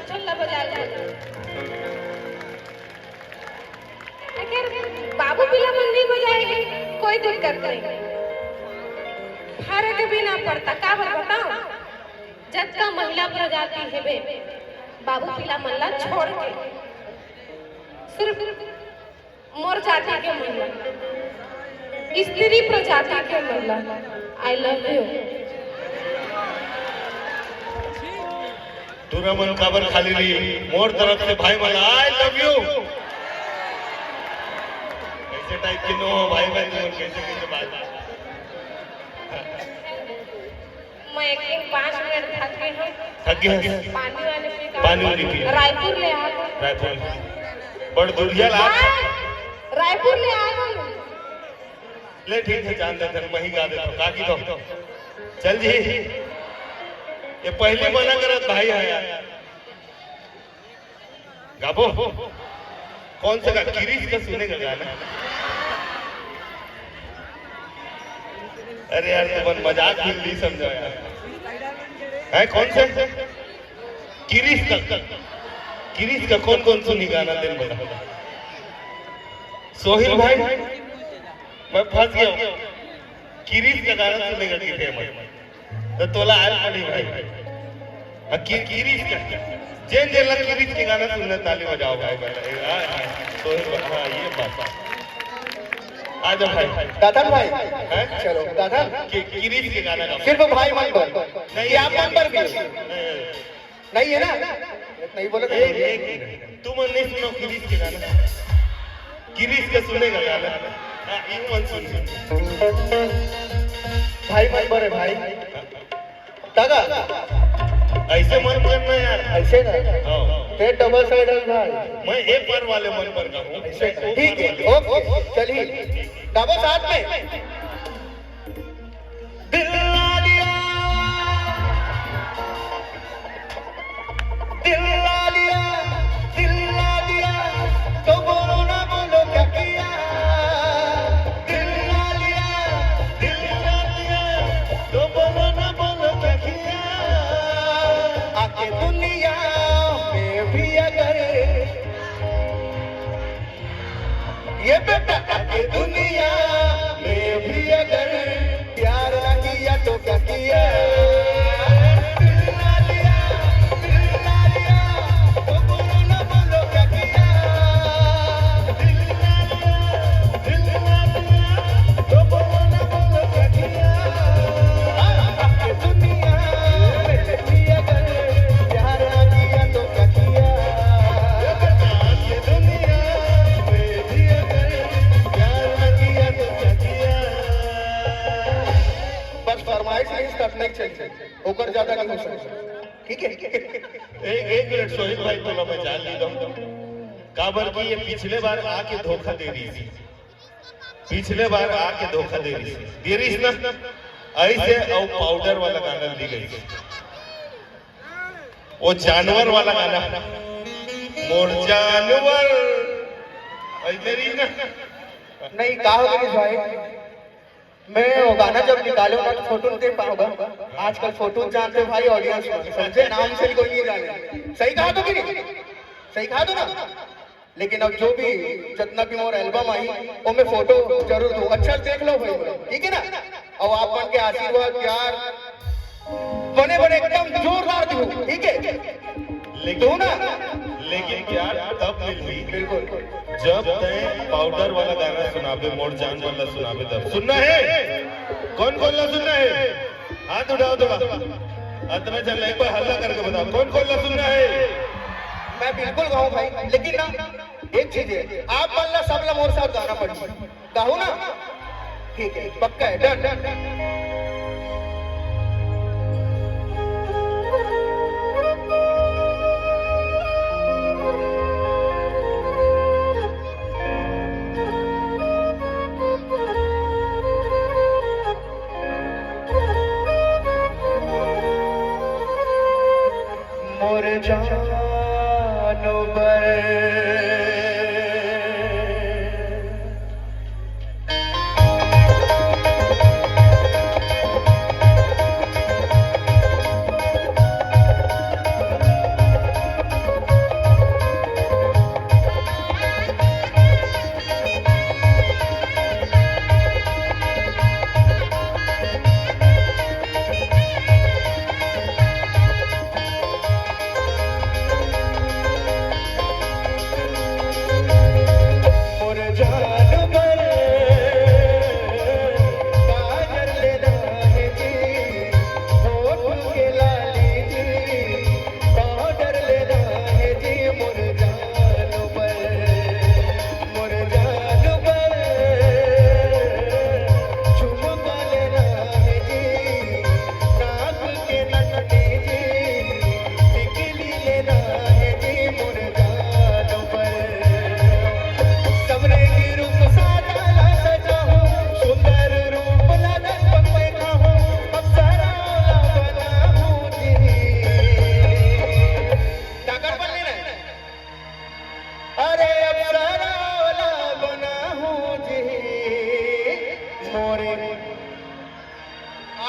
छल्ला बजा बाबू पिला मंदी बजाएगी कोई दिक्कत नहीं, हारे के भी ना पड़ता। का बताओ, जब का महिला प्रजाति है बे बाबू पिला मल्ला छोड़ के सिर्फ मोर जाति के महिला, स्त्री प्रजाति के महिला। I love you. तुरा मन काबर खाली रही मोर तरफ से भाई मला आई लव यू। ऐसे टाइप की नो भाई भाई तुम कैसे कैसे बात। मैं एक 5 मिनट थक गए पानी वाले पानी वाली पी रायपुर ले आ। रायपुर बड़ दुरिया ला रायपुर ले आ ले। ठीक है जान दे मही गा दे तो काकी तो चल जी। ये पहले मना करत भाई है गाबो कौन सा किरीश का सुनेगा गाना। अरे यार तुम मजाक नहीं समझो यार। है कौन सा किरीश का कौन कौन सुनी गाना दिन बड़ा। सोहिल भाई मैं फंस गया हूँ। किरीश का गाना सुनेगा किथे मैं तो तोला आल पड़ी भाई। किरीश का जेन जेला किरीश के गाना सुनने ताली बजाओ भाई सोहिल। हाँ ये बात आ जाओ भाई। दादन भाई चलो दादन किरीश के गाना गाओ। सिर्फ भाई मन पर नहीं, आप मन पर भी नहीं है ना। नहीं बोलो तुम नहीं सुनो किरीश के गाना। किरीश का सुनेगा गाना यूं मन सुन भाई मन पर है भाई दादा। ऐसे मन करना यार ऐसे ना हाँ। डबल साइड है भाई। मैं एक बार वाले मन पर का हूँ। ठीक है ओके चलिए डबल साथ में। दिल ला लिया दिल ला लिया दिल ला लिया तो बोलो ना बोलो क्या किया। दिल ला लिया तो बोलो ना बोलो क्या किया। आके दुनिया में भी अगर ये बेटा आके दुनिया में भी अगर प्यार ना किया तो क्या किया। दिल ला लिया तो बोलो ना बोलो क्या किया। दिल ला लिया तो बोलो ना बोलो क्या किया। आके दुनिया में भी अगर प्यार ना किया तो क्या किया। ये दुनिया में भी अगर प्यार न किया तो क्या किया। बस फरमाइश नहीं स्टफ नहीं चाहिए होकर ज्यादा नहीं हो सकता। ठीक है एक मिनट सोहिल भाई तो मैं जान ली दो काबर की ये पिछले बार आके धोखा दे रही थी। पिछले बार आके धोखा दे रही थी ना ऐसे और पाउडर वाला गाना दी गई। वो जानवर वाला गाना मोर जानवर ऐसे रही ना। नहीं कहा होगा भाई। मैं वो गाना जब निकालूंगा तो फोटो नहीं दे पाऊंगा। आजकल फोटो जानते भाई ऑडियंस समझे नाम से कोई नहीं जाने। सही कहा तो नहीं सही कहा तो ना। लेकिन अब जो भी जितना भी मोर एल्बम आई वो मैं फोटो जरूर दूं। अच्छा देख लो भाई ठीक है ना। और आप मन के आशीर्वाद प्यार बने बने एकदम जोरदार दूं ठीक है। लेकिन प्यार तब मिली बिल्कुल जब तय पाउडर वाला गाना सुनाबे मोर जान वाला सुनाबे तब सुनना है। कौन कौन ला सुनना है हाथ उठाओ थोड़ा। अतना चल एक बार हल्ला करके बताओ कौन कौन ला सुनना है। मैं बिल्कुल गाऊं भाई। लेकिन ना एक चीज है आप मल्ला सब ला मोर साथ गाना पड़ी गाओ ना। ठीक है पक्का है डन। मोर जानो बर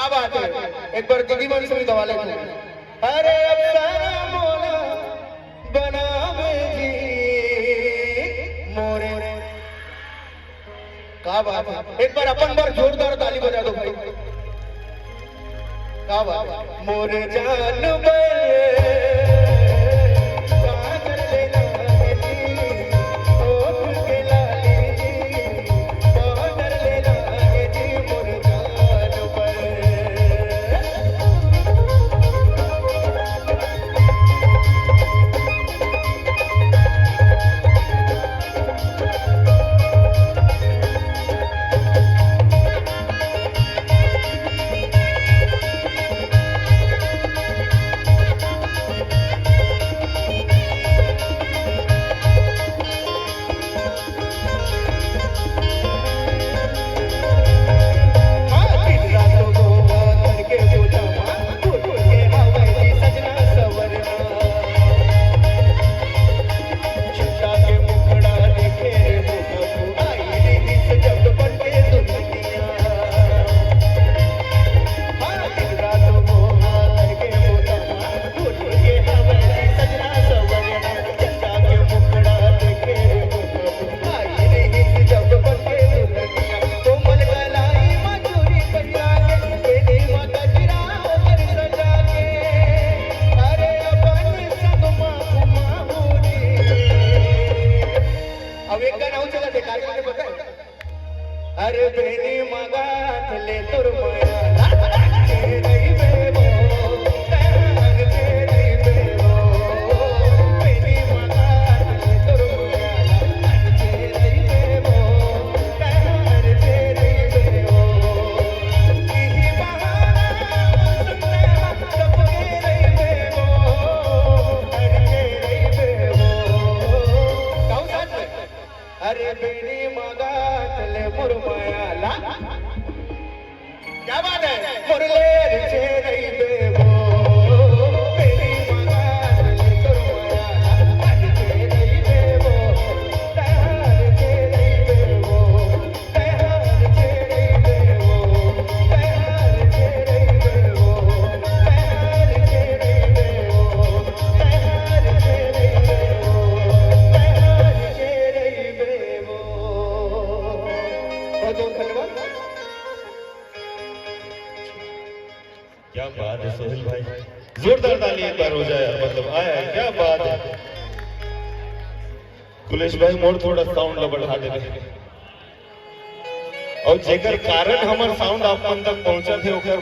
क्या बात है, एक बार दीदी मन से भी गवा ले तू। अरे अफसाना मोला बनावे जी मोरे, क्या बात है, एक बार अपन बार जोरदार ताली बजा दो भाई। क्या बात है, मोरे जान अरे बेनी मगात ले तुर माया तेरी बेबो तार तेरी बेबो बेनी मगात ले तुर माया तेरी बेबो तार तेरी बेबो की बहाना सुनने सब तेरी बेबो तार तेरी बेबो गाओ साथ में अरे बेनी मगात ले मुरमायाला, क्या बात है, मुरले रे रही बेबो बेनी मगात ले मुरमायाला रे रही बेबो तार रे रही बेबो तार रे रही बेबो तार रे रही बेबो तार रे रही बेबो तार रे रही बेबो तार रे रही बेबो। बहुत धन्यवाद। क्या बात है सोहेल भाई, जोरदार ताली एक बार हो जाए यार, मतलब आया है, क्या बात है। कुलेश भाई मोर थोड़ा साउंड बढ़ा दे और जेकर कारण हमार साउंड आप तक पहुंचा थे ओकर